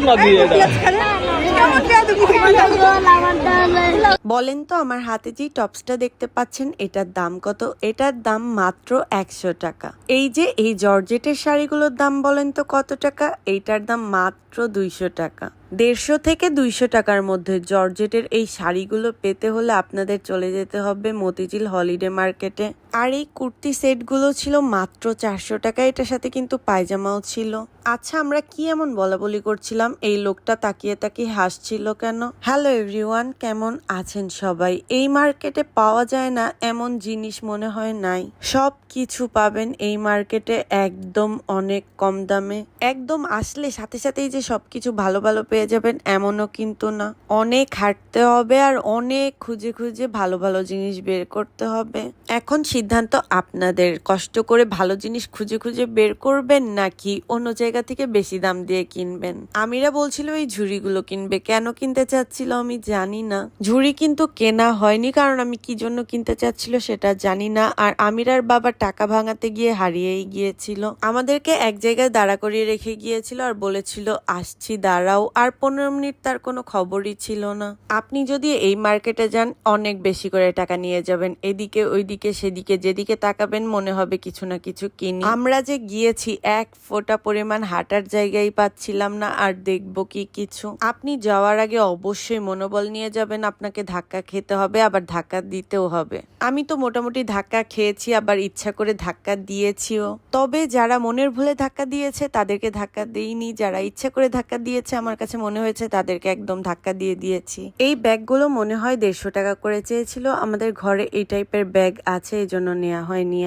না দিয়ে বলেন তো আমার হাতে যে টপসটা দেখতে পাচ্ছেন এটার দাম কত? এটার দাম মাত্র 100 টাকা। এই যে এই জর্জেটের শাড়িগুলোর দাম বলেন তো কত টাকা? এইটার দাম মাত্র 200 টাকা। 150 থেকে 200 টাকার মধ্যে জর্জেটের এই শাড়িগুলো পেতে হলে আপনাদের চলে যেতে হবে মতিঝিল হলিডে মার্কেটে। আর এই কুর্তি সেটগুলো ছিল মাত্র 400 টাকা। এটার সাথে কিন্তু পায়জামাও ছিল। আচ্ছা, আমরা কি এমন বলাবলি করছিলাম? এই লোকটা তাকিয়ে তাকিয়ে হাসছিল কেন? হ্যালো এভরিওয়ান, কেমন আছেন সবাই? এই মার্কেটে পাওয়া যায় না এমন জিনিস মনে হয় নাই। সব কিছু পাবেন এই মার্কেটে একদম অনেক কম দামে। একদম আসলে সাথে সাথেই যে সবকিছু ভালো ভালো পেয়ে যাবেন এমনও কিন্তু না। অনেক হাঁটতে হবে আর অনেক খুঁজে খুঁজে ভালো ভালো জিনিস বের করতে হবে। এখন সিদ্ধান্ত আপনাদের, কষ্ট করে ভালো জিনিস খুঁজে খুঁজে বের করবেন নাকি অন্য জায়গা থেকে বেশি দাম দিয়ে কিনবেন। আমিরা বলছিল এই ঝুড়িগুলো কিনবে। কেন কিনতে চাচ্ছিল আমি জানি না। ঝুড়ি কিন্তু কেনা হয়নি, কারণ আমি কি জন্য কিনতে চাচ্ছিল সেটা জানি না। আর আমিরার বাবা টাকা ভাঙাতে গিয়ে হারিয়েই গিয়েছিল। আমাদেরকে এক জায়গায় দাঁড়া করিয়ে রেখে গিয়েছিল আর বলেছিল আসছি দাঁড়াও, আর 15 মিনিট তার কোনো খবরই ছিল না। আপনি যদি এই মার্কেটে যান অনেক বেশি করে টাকা নিয়ে যাবেন। এদিকে ওইদিকে সেদিকে যেদিকে তাকাবেন মনে হবে কিছু না কিছু কিনি। আমরা যে গিয়েছি এক ফোঁটা পরিমাণ হাঁটার জায়গায় পাচ্ছিলাম না, আর দেখবো কি কিছু। আপনি যাওয়ার আগে অবশ্যই মনোবল নিয়ে যাবেন, আপনাকে ধাক্কা খেতে হবে, আবার ধাক্কা দিতেও হবে। আমি তো মোটামুটি ধাক্কা খেয়েছি, আবার ইচ্ছা করে ধাক্কা দিয়েছিও। তবে যারা মনের ভুলে ধাক্কা দিয়েছে তাদেরকে ধাক্কা দেইনি, যারা ইচ্ছা করে ধাক্কা দিয়েছে আমার কাছে মনে হয়েছে তাদেরকে একদম ধাক্কা দিয়ে দিয়েছি। এই ব্যাগগুলো মনে হয় 150 টাকা করে চেয়েছিল। আমাদের ঘরে এই টাইপের ব্যাগ আছে, এই জন্য নেওয়া হয়নি।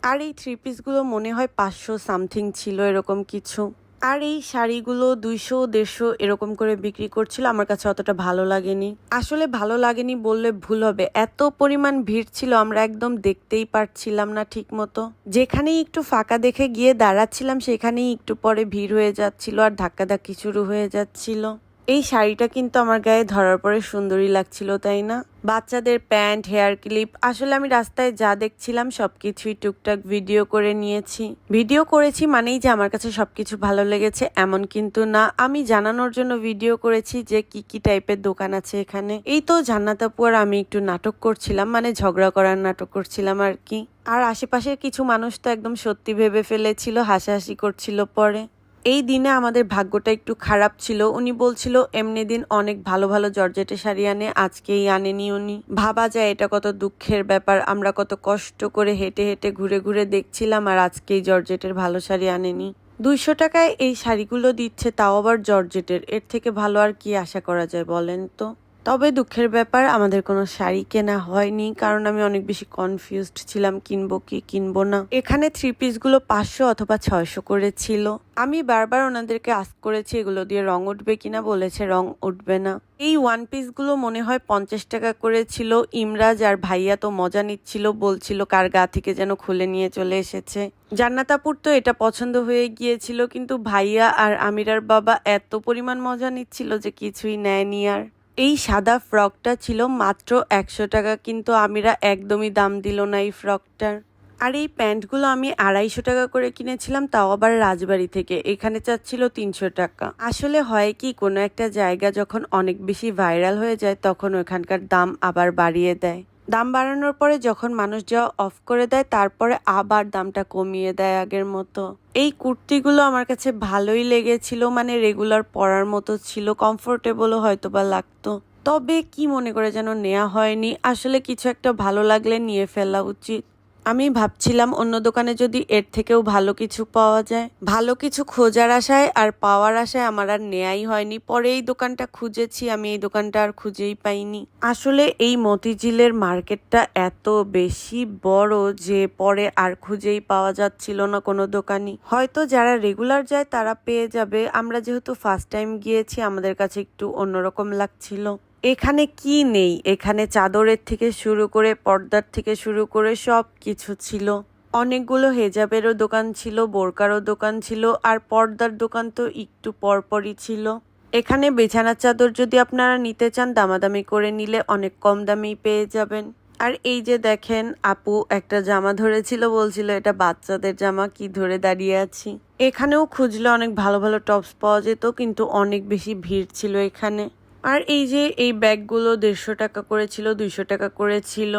আর এই 3 পিসগুলো মনে হয় 500 সামথিং ছিল, এরকম কিছু। আর এই শাড়িগুলো 200 150 এরকম করে বিক্রি করছিল। আমার কাছে অতটা ভালো লাগেনি। আসলে ভালো লাগেনি বললে ভুল হবে, এত পরিমাণ ভিড় ছিল আমরা একদম দেখতেই পারছিলাম না ঠিক মতো। যেখানেই একটু ফাঁকা দেখে গিয়ে দাঁড়াচ্ছিলাম সেখানেই একটু পরে ভিড় হয়ে যাচ্ছিল আর ধাক্কাধাক্কি শুরু হয়ে যাচ্ছিল। এই শাড়িটা কিন্তু আমার গায়ে ধরার পরে সুন্দরই লাগছিল, তাই না? বাচ্চাদের প্যান্ট, হেয়ার ক্লিপ, আসলে আমি রাস্তায় যা দেখছিলাম সবকিছুই টুকটাক ভিডিও করে নিয়েছি। ভিডিও করেছি মানেই যে আমার কাছে সবকিছু ভালো লেগেছে এমন কিন্তু না। আমি জানানোর জন্য ভিডিও করেছি যে কি কি টাইপের দোকান আছে এখানে। এই তো জান্নাত আপু আর আমি একটু নাটক করছিলাম, মানে ঝগড়া করার নাটক করছিলাম আর কি। আর আশেপাশের কিছু মানুষ তো একদম সত্যি ভেবে ফেলেছিল, হাসাহাসি করছিল পরে। এই দিনে আমাদের ভাগ্যটা একটু খারাপ ছিল। উনি বলছিল এমনি দিন অনেক ভালো ভালো জর্জেটের শাড়ি আনে, আজকেই আনেনি উনি। ভাবা যায় এটা কত দুঃখের ব্যাপার। আমরা কত কষ্ট করে হেঁটে হেঁটে ঘুরে ঘুরে দেখছিলাম আর আজকেই জর্জেটের ভালো শাড়ি আনেনি। 200 টাকায় এই শাড়িগুলো দিচ্ছে, তাও আবার জর্জেটের। এর থেকে ভালো আর কি আশা করা যায় বলেন তো? তবে দুঃখের ব্যাপার আমাদের কোনো শাড়ি কেনা হয়নি, কারণ আমি অনেক বেশি কনফিউজড ছিলাম কিনবো কি কিনবো না। এখানে 3 পিসগুলো 500 অথবা 600 করে ছিল। আমি বারবার ওনাদেরকে আস্ক করেছি এগুলো দিয়ে রং উঠবে কিনা, বলেছে রং উঠবে না। এই 1 পিসগুলো মনে হয় 50 টাকা করে ছিল। ইমরাজ আর ভাইয়া তো মজা নিচ্ছিল, বলছিল কার গা থেকে যেন খুলে নিয়ে চলে এসেছে। জান্নাত আপুর তো এটা পছন্দ হয়ে গিয়েছিল, কিন্তু ভাইয়া আর আমিরার বাবা এত পরিমাণ মজা নিচ্ছিল যে কিছুই নেয়নি। আর এই সাদা ফ্রকটা ছিল মাত্র 100 টাকা, কিন্তু আমিরা একদমই দাম দিল না এই ফ্রকটার। আর এই প্যান্টগুলো আমি 250 টাকা করে কিনেছিলাম, তাও আবার রাজবাড়ি থেকে। এখানে চাচ্ছিল 300 টাকা। আসলে হয় কি, কোনো একটা জায়গা যখন অনেক বেশি ভাইরাল হয়ে যায় তখন ওখানকার দাম আবার বাড়িয়ে দেয়। দাম বাড়ানোর পরে যখন মানুষ যাওয়া অফ করে দেয় তারপরে আবার দামটা কমিয়ে দেয় আগের মতো। এই কুর্তিগুলো আমার কাছে ভালোই লেগেছিল, মানে রেগুলার পরার মতো ছিল, কমফোর্টেবলও হয়তো বা লাগতো। তবে কি মনে করে যেন নেওয়া হয়নি। আসলে কিছু একটা ভালো লাগলে নিয়ে ফেলা উচিত। আমি ভাবছিলাম অন্য দোকানে যদি এর থেকেও ভালো কিছু পাওয়া যায়। ভালো কিছু খোঁজার আশায় আর পাওয়ার আশায় আমার আর নেয়াই হয়নি। পরে এই দোকানটা খুঁজেছি, আমি এই দোকানটা আর খুঁজেই পাইনি। আসলে এই মতিঝিলের মার্কেটটা এত বেশি বড় যে পরে আর খুঁজেই পাওয়া যাচ্ছিল না কোনো দোকানই। হয়তো যারা রেগুলার যায় তারা পেয়ে যাবে। আমরা যেহেতু ফার্স্ট টাইম গিয়েছি আমাদের কাছে একটু অন্যরকম লাগছিল। এখানে কি নেই, এখানে চাদরের থেকে শুরু করে পর্দার থেকে শুরু করে সব কিছু ছিল। অনেকগুলো হেজাবেরও দোকান ছিল, বোরকারও দোকান ছিল, আর পর্দার দোকান তো একটু পরপরই ছিল। এখানে বিছানার চাদর যদি আপনারা নিতে চান দামাদামি করে নিলে অনেক কম দামেই পেয়ে যাবেন। আর এই যে দেখেন আপু একটা জামা ধরেছিল, বলছিল এটা বাচ্চাদের জামা, কি ধরে দাঁড়িয়ে আছি। এখানেও খুঁজলে অনেক ভালো ভালো টপস পাওয়া যেত, কিন্তু অনেক বেশি ভিড় ছিল এখানে। আর এই যে এই ব্যাগগুলো 150 টাকা করে ছিল, 200 টাকা করে ছিল।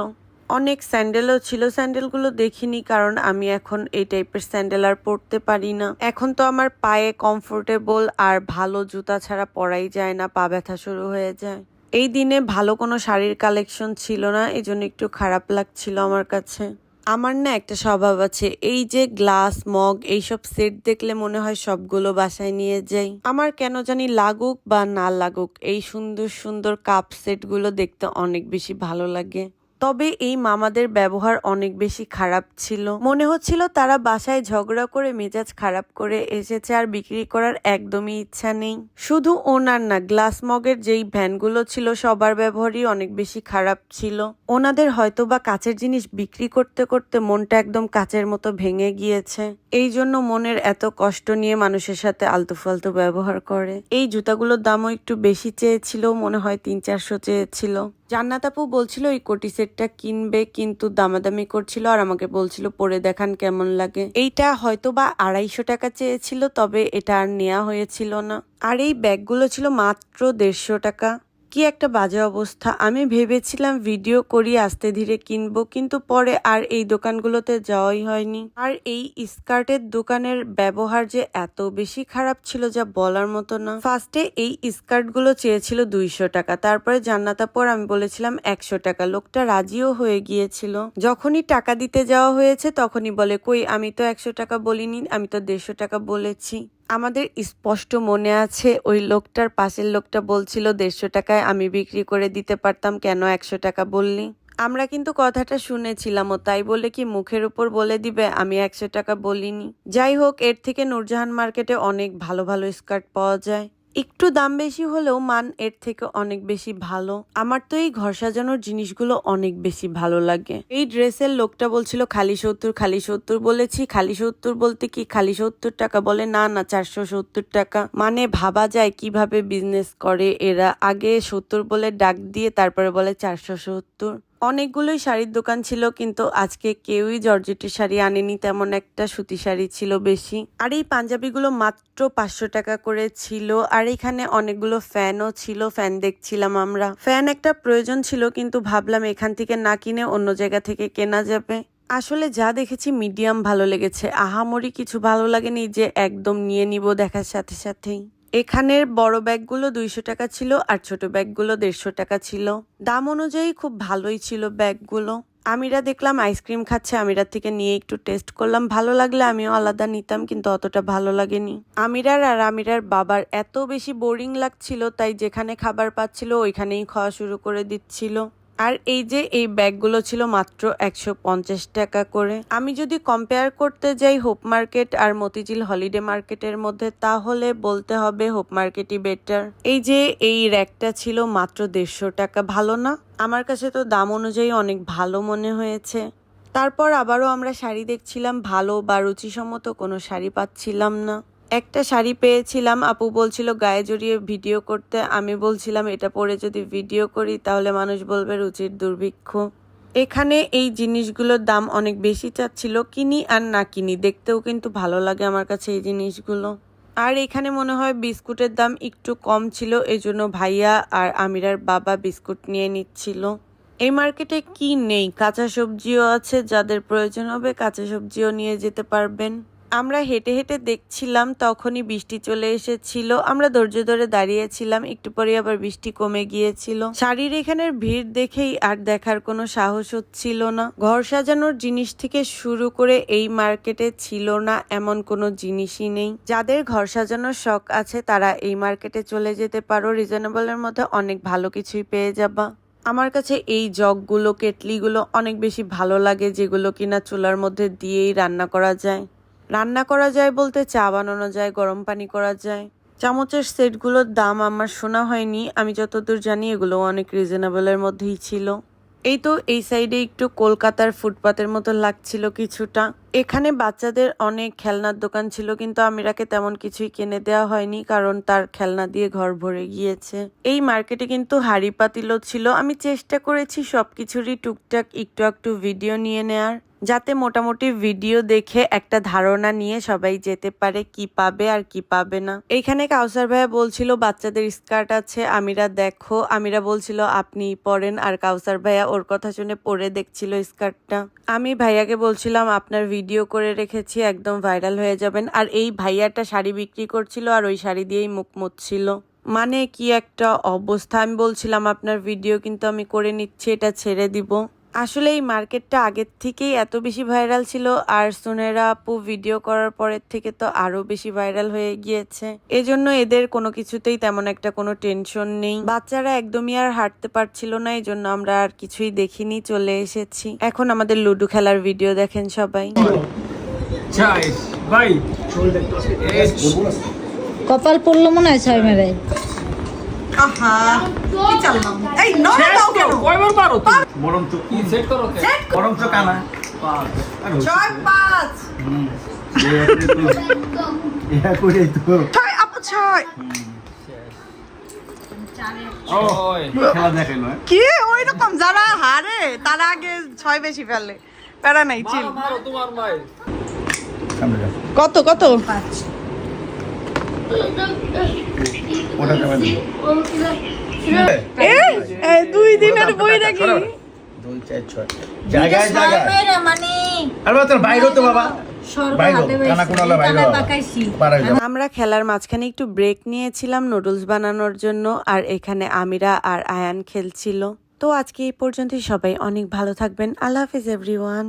অনেক স্যান্ডেলও ছিল, স্যান্ডেলগুলো দেখিনি কারণ আমি এখন এই টাইপের স্যান্ডেল আর পরতে পারি না। এখন তো আমার পায়ে কমফোর্টেবল আর ভালো জুতা ছাড়া পরাই যায় না, পা ব্যথা শুরু হয়ে যায়। এই দিনে ভালো কোনো শাড়ির কালেকশন ছিল না, এই জন্য একটু খারাপ লাগছিল আমার কাছে। আমার না একটা স্বভাব আছে, এই যে গ্লাস মগ এইসব সেট দেখলে মনে হয় সবগুলো বাসায় নিয়ে যাই। আমার কেন জানি লাগুক বা না লাগুক, এই সুন্দর সুন্দর কাপ সেটগুলো দেখতে অনেক বেশি ভালো লাগে। তবে এই মামাদের ব্যবহার অনেক বেশি খারাপ ছিল, মনে হচ্ছিল তারা বাসায় ঝগড়া করে মেজাজ খারাপ করে এসেছে, আর বিক্রি করার একদমই ইচ্ছা নেই। শুধু ওনার না, গ্লাস মগের যেই ভ্যানগুলো ছিল সবার ব্যবহারই অনেক বেশি খারাপ ছিল। ওনাদের হয়তো বা কাচের জিনিস বিক্রি করতে করতে মনটা একদম কাচের মতো ভেঙে গিয়েছে, এই জন্য মনের এত কষ্ট নিয়ে মানুষের সাথে আলতু ফালতু ব্যবহার করে। এই জুতাগুলোর দামও একটু বেশি চেয়েছিল, মনে হয় 300-400 চেয়েছিল। জান্নাত আপু বলছিল এই কোটি সেটটা কিনবে, কিন্তু দামাদামি করছিল আর আমাকে বলছিল পরে দেখান কেমন লাগে। এইটা হয়তো বা 250 টাকা চেয়েছিল, তবে এটা আর নেওয়া হয়েছিল না। আর এই ব্যাগগুলো ছিল মাত্র 150 টাকা। কি একটা বাজে অবস্থা। আমি ভেবেছিলাম ভিডিও করি আস্তে ধীরে কিনবো, কিন্তু পরে আর এই দোকানগুলোতে যাওয়াই হয়নি। আর এই স্কার্টের দোকানের ব্যবহার যে এত বেশি খারাপ ছিল যা বলার মতো না। ফার্স্টে এই স্কার্টগুলো চেয়েছিল 200 টাকা, তারপরে জান্নাতা পর আমি বলেছিলাম 100 টাকা। লোকটা রাজিও হয়ে গিয়েছিল। যখনই টাকা দিতে যাওয়া হয়েছে তখনই বলে, কই আমি তো 100 টাকা বলিনি, আমি তো 150 টাকা বলেছি। আমাদের স্পষ্ট মনে আছে ওই লোকটার পাশের লোকটা বলছিল 150 টাকায় আমি বিক্রি করে দিতে পারতাম, কেন 100 টাকা বললি। আমরা কিন্তু কথাটা শুনেছিলাম, ও তাই বলে কি মুখের উপর বলে দিবে আমি 100 টাকা বলিনি। যাই হোক, এর থেকে নূরজাহান মার্কেটে অনেক ভালো ভালো স্কার্ট পাওয়া যায়, একটু দাম বেশি হলেও মান এর থেকে অনেক বেশি ভালো। আমার তো এই ঘর সাজানোর জিনিসগুলো অনেক বেশি ভালো লাগে। এই ড্রেসের লোকটা বলছিল খালি 70, খালি 70 বলেছি, খালি 70 বলতে কি খালি 70 টাকা, বলে না না 470 টাকা। মানে ভাবা যায় কিভাবে বিজনেস করে এরা, আগে 70 বলে ডাক দিয়ে তারপরে বলে 470। অনেকগুলোই শাড়ির দোকান ছিল, কিন্তু আজকে কেউই জর্জেটের শাড়ি আনেনি, তেমন একটা সুতি শাড়ি ছিল বেশি। আর এই পাঞ্জাবিগুলো মাত্র 500 টাকা করে ছিল। আর এখানে অনেকগুলো ফ্যানও ছিল, ফ্যান দেখছিলাম আমরা। ফ্যান একটা প্রয়োজন ছিল, কিন্তু ভাবলাম এখান থেকে না কিনে অন্য জায়গা থেকে কেনা যাবে। আসলে যা দেখেছি মিডিয়াম ভালো লেগেছে, আহামরি কিছু ভালো লাগেনি যে একদম নিয়ে নিব দেখার সাথে সাথেই। এখানের বড় ব্যাগগুলো 200 টাকা ছিল আর ছোট ব্যাগগুলো 150 টাকা ছিল। দাম অনুযায়ী খুব ভালোই ছিল ব্যাগগুলো। আমিরা দেখলাম আইসক্রিম খাচ্ছে, আমিরার থেকে নিয়ে একটু টেস্ট করলাম, ভালো লাগলে আমিও আলাদা নিতাম, কিন্তু অতটা ভালো লাগেনি। আমিরার আর আমিরার বাবার এত বেশি বোরিং লাগছিল, তাই যেখানে খাবার পাচ্ছিল ওইখানেই খাওয়া শুরু করে দিচ্ছিল। আর এই যে এই ব্যাগগুলো ছিল মাত্র 150 টাকা করে। আমি যদি কম্পেয়ার করতে যাই হোপ মার্কেট আর মতিঝিল হলিডে মার্কেটের মধ্যে, তাহলে বলতে হবে হোপ মার্কেটই বেটার। এই যে এই র্যাকটা ছিল মাত্র 150 টাকা, ভালো না? আমার কাছে তো দাম অনুযায়ী অনেক ভালো মনে হয়েছে। তারপর আবারও আমরা শাড়ি দেখছিলাম, ভালো বা রুচিসম্মত কোনো শাড়ি পাচ্ছিলাম না। একটা শাড়ি পেয়েছিলাম, আপু বলছিল গায়ে জড়িয়ে ভিডিও করতে, আমি বলছিলাম এটা পরে যদি ভিডিও করি তাহলে মানুষ বলবে রুচির দুর্ভিক্ষ। এখানে এই জিনিসগুলোর দাম অনেক বেশি চাচ্ছিল, কিনি আর না কিনি, দেখতেও কিন্তু ভালো লাগে আমার কাছে এই জিনিসগুলো। আর এখানে মনে হয় বিস্কুটের দাম একটু কম ছিল, এজন্য ভাইয়া আর আমিরার বাবা বিস্কুট নিয়ে নিচ্ছিল। এই মার্কেটে কি নেই, কাঁচা সবজিও আছে, যাদের প্রয়োজন হবে কাঁচা সবজিও নিয়ে যেতে পারবেন। আমরা হেঁটে হেঁটে দেখছিলাম, তখনই বৃষ্টি চলে এসেছিল। আমরা ধৈর্য ধরে দাঁড়িয়েছিলাম, একটু পরে আবার বৃষ্টি কমে গিয়েছিল। শাড়ির এখানের ভিড় দেখেই আর দেখার কোনো সাহস হচ্ছিল না। ঘর সাজানোর জিনিস থেকে শুরু করে এই মার্কেটে ছিল না এমন কোনো জিনিসই নেই। যাদের ঘর সাজানোর শখ আছে তারা এই মার্কেটে চলে যেতে পারো, রিজনেবলের মধ্যে অনেক ভালো কিছুই পেয়ে যাবা। আমার কাছে এই জগগুলো কেটলিগুলো অনেক বেশি ভালো লাগে, যেগুলো কিনা চুলার মধ্যে দিয়েই রান্না করা যায়। রান্না করা যায় বলতে চা বানানো যায়, গরম পানি করা যায়। চামচের সেটগুলোর দাম আমার শোনা হয়নি, আমি যতদূর জানি এগুলো অনেক রিজনেবলের মধ্যেই ছিল। এই তো এই সাইডে একটু কলকাতার ফুটপাতের মতো লাগছিল কিছুটা। এখানে বাচ্চাদের অনেক খেলনার দোকান ছিল, কিন্তু আমিরাকে তেমন কিছুই কিনে দেওয়া হয়নি, কারণ তার খেলনা দিয়ে ঘর ভরে গিয়েছে। এই মার্কেটে কিন্তু হাড়ি পাতিলও ছিল। আমি চেষ্টা করেছি সবকিছুরই টুকটাক একটু একটু ভিডিও নিয়ে নেয়ার, যাতে মোটামুটি ভিডিও দেখে একটা ধারণা নিয়ে সবাই যেতে পারে কি পাবে আর কি পাবে না। এইখানে কাউসার ভাইয়া বলছিল বাচ্চাদের স্কার্ট আছে, আমিরা দেখো। আমিরা বলছিল আপনি পরেন, আর কাউসার ভাইয়া ওর কথা শুনে পরে দেখছিল স্কার্টটা। আমি ভাইয়াকে বলছিলাম আপনার ভিডিও করে রেখেছি, একদম ভাইরাল হয়ে যাবেন। আর এই ভাইয়াটা শাড়ি বিক্রি করছিল আর ওই শাড়ি দিয়েই মুখ মুছছিল। মানে কি একটা অবস্থা। আমি বলছিলাম আপনার ভিডিও কিন্তু আমি করে নিচ্ছি, এটা ছেড়ে দিব। আসলে এই মার্কেটটা আগের থেকেই এত বেশি ভাইরাল ছিল, আর সুনেরা আপু ভিডিও করার পরের থেকে তো আরো বেশি ভাইরাল হয়ে গিয়েছে। এজন্য এদের কোনো কিছুতেই তেমন একটা কোনো টেনশন নেই। বাচ্চারা একদমই আর হাঁটতে পারছিল না, এই জন্য আমরা আর কিছুই দেখিনি, চলে এসেছি। এখন আমাদের লুডো খেলার ভিডিও দেখেন সবাই। কপাল পড়লো মনে হয় ছয় মেরে। আহা কি চাললাম এই নড়ে দাও কেন কয়বার পারো তুমি বরং তো কি সেট করো কে বরং তো কানা 6-5 ইয়া করে তো 6 আপু 6 ওই খেলা দেখাইলো কি ওই রকম যারা হারে তারা আগে 6 বেশি ফেলে প্যারা নাই চিল মারো তোমার মাই সামনে যা কত কত ওটা কেমন এই 2 দিনের বই নাকি 2 4 6 জায়গায় জায়গা মেরে মানে আরে তোর বাইরে তো বাবা বাইরে কানা কোনালা বাইরে পাকাইছি। পারা যাবে আমরা খেলার মাঝখানে একটু ব্রেক নিয়েছিলাম নুডলস বানানোর জন্য, আর এখানে আমিরা আর আয়ান খেলছিল। তো আজকে এই পর্যন্তই, সবাই অনেক ভালো থাকবেন। আল্লাহ হাফিজ এভরিওয়ান।